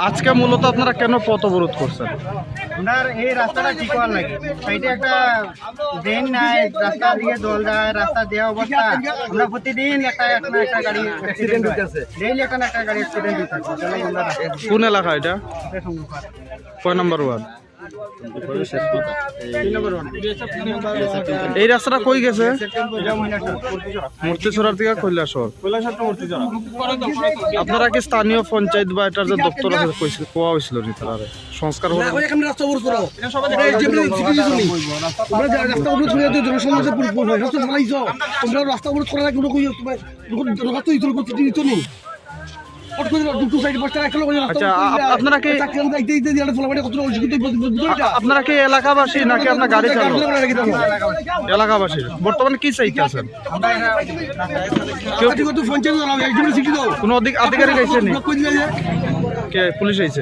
আজকে মূলত আপনারা কেন পথ অবরোধ করছেন? আপনার এই রাস্তাটা ঠিক হওয়ার লাগে, সাইডে একটা ড্রেন নাই, রাস্তা দিয়ে জল যায়, রাস্তা দেওয়া অবস্থা। আমরা প্রতিদিন একটা গাড়ি অ্যাক্সিডেন্ট হইতেছে, ডেইলি একটা না একটা গাড়ি অ্যাক্সিডেন্ট হইতেছে। কোন এলাকা এটা? কয় নম্বর ওয়ার্ড? এই রাস্তাটা কই গেছে? মূর্তিছড়ার থেকে কৈলাসর। আপনারা কি স্থানীয় পঞ্চায়েত বা এটার যে দপ্তর আছে কোয়া হয়েছিল নি তারা সংস্কার হবে? আপনারা কি এলাকাবাসী নাকি আপনার গাড়ি চালক? এলাকাবাসী। বর্তমানে কি চাইতেছেন? কোন আধিকারিক আইছে নি? কে পুলিশ আইছে?